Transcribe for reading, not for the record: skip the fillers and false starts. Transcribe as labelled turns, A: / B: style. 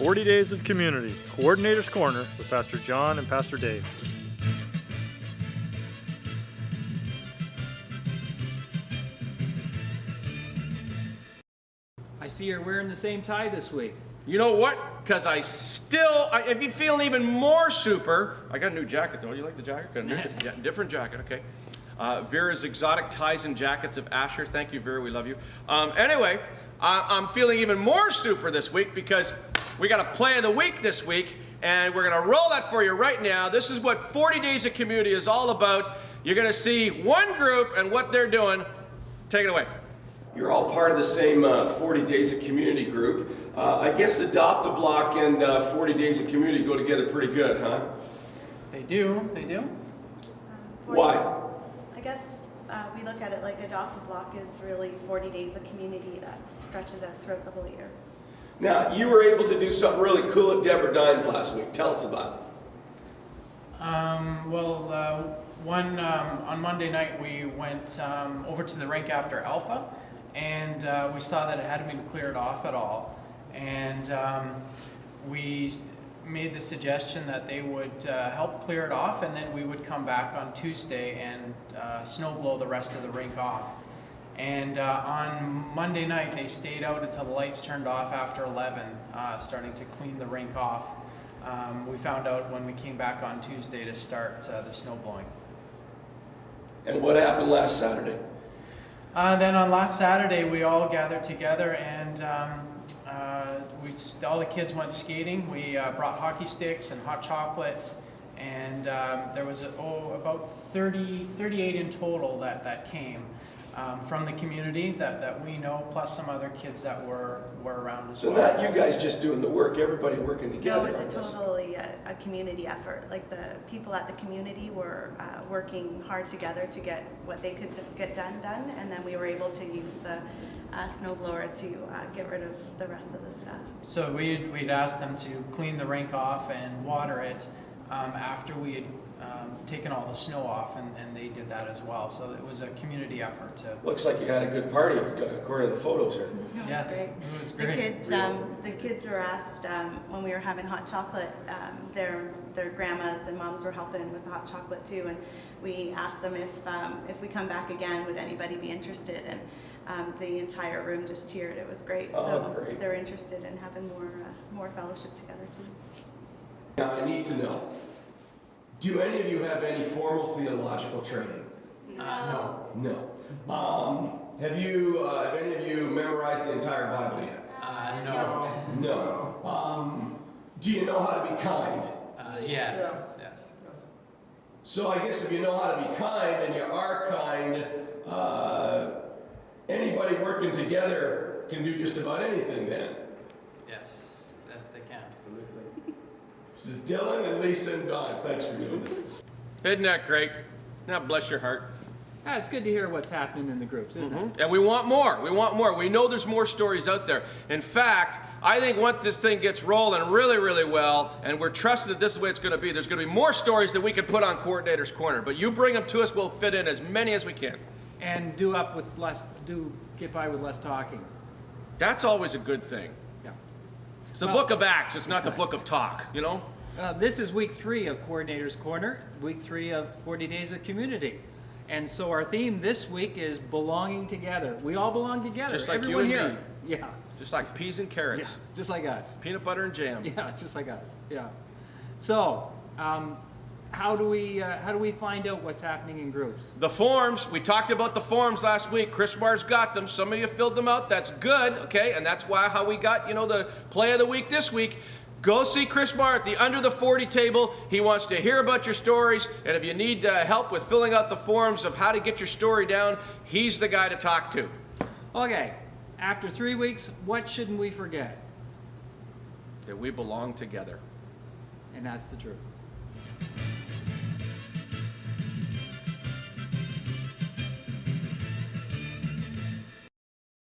A: 40 Days of Community, Coordinator's Corner with Pastor John and Pastor Dave.
B: I see you're wearing the same tie this week.
C: You know what? Because if you feeling even more super, I got a new jacket though. You like the jacket? Yeah, different jacket, okay. Vera's Exotic Ties and Jackets of Asher. Thank you, Vera, we love you. Anyway, I'm feeling even more super this week because we got a play of the week this week, and we're gonna roll that for you right now. This is what 40 Days of Community is all about. You're gonna see one group and what they're doing. Take it away. You're all part of the same 40 Days of Community group. I guess Adopt-A-Block and 40 Days of Community go together pretty good, huh?
D: They do, they do.
C: Why?
E: I guess we look at it like Adopt-A-Block is really 40 days of community that stretches out throughout the whole year.
C: Now, you were able to do something really cool at Deborah Dines last week. Tell us about it.
D: On Monday night we went over to the rink after Alpha, and we saw that it hadn't been cleared off at all, and we made the suggestion that they would help clear it off, and then we would come back on Tuesday and snow blow the rest of the rink off. And on Monday night they stayed out until the lights turned off after 11, starting to clean the rink off. We found out when we came back on Tuesday to start the snow blowing.
C: And what happened last Saturday?
D: Then on last Saturday, we all gathered together, and all the kids went skating. We brought hockey sticks and hot chocolate, and there was about 38 in total that came from the community that we know, plus some other kids that were around as well.
C: So not you guys just doing the work, everybody working together
E: No,
C: on
E: it was totally a community effort. Like the people at the community were working hard together to get what they could get done, and then we were able to use the snowblower to get rid of the rest of the stuff.
D: So we'd asked them to clean the rink off and water it after we had taken all the snow off, and they did that as well. So it was a community effort to.
C: Looks like you had a good party according to the photos here.
D: Yes,
E: Great.
D: it was great.
E: The kids were asked when we were having hot chocolate. Their grandmas and moms were helping with the hot chocolate too, and we asked them if we come back again, would anybody be interested? And the entire room just cheered. It was great.
C: Great.
E: They're interested in having more fellowship together too.
C: Now I need to know, do any of you have any formal theological training?
D: No.
C: No. Have any of you memorized the entire Bible yet?
D: No.
C: No. Do you know how to be kind?
D: Yes. Yes.
C: So I guess if you know how to be kind and you are kind, anybody working together can do just about anything then.
D: Yes, they can. Absolutely.
C: This is Dylan and Lisa and Don. Thanks for doing this. Isn't that great? Now bless your heart.
B: It's good to hear what's happening in the groups, isn't it?
C: And we want more. We want more. We know there's more stories out there. In fact, I think once this thing gets rolling really, really well, and we're trusting that this is the way it's going to be, there's going to be more stories that we can put on Coordinator's Corner. But you bring them to us, we'll fit in as many as we can.
B: And get by with less talking.
C: That's always a good thing.
B: Yeah.
C: It's the book of Acts. It's not the book of talk, you know?
B: This is week 3 of Coordinator's Corner, week 3 of 40 Days of Community. And so our theme this week is belonging together. We all belong together.
C: Just like
B: everyone
C: you and
B: here.
C: me.
B: Yeah.
C: Just like peas and carrots.
B: Yeah. Just like us.
C: Peanut butter and jam.
B: Yeah, just like us. Yeah. So, how do we find out what's happening in groups?
C: The forms. We talked about the forms last week. Chris Mars got them. Some of you filled them out. That's good, okay? And that's how we got, the play of the week this week. Go see Chris Marr at the Under the 40 table. He wants to hear about your stories, and if you need help with filling out the forms of how to get your story down, he's the guy to talk to.
B: Okay, after 3 weeks, what shouldn't we forget?
C: That we belong together.
B: And that's the truth.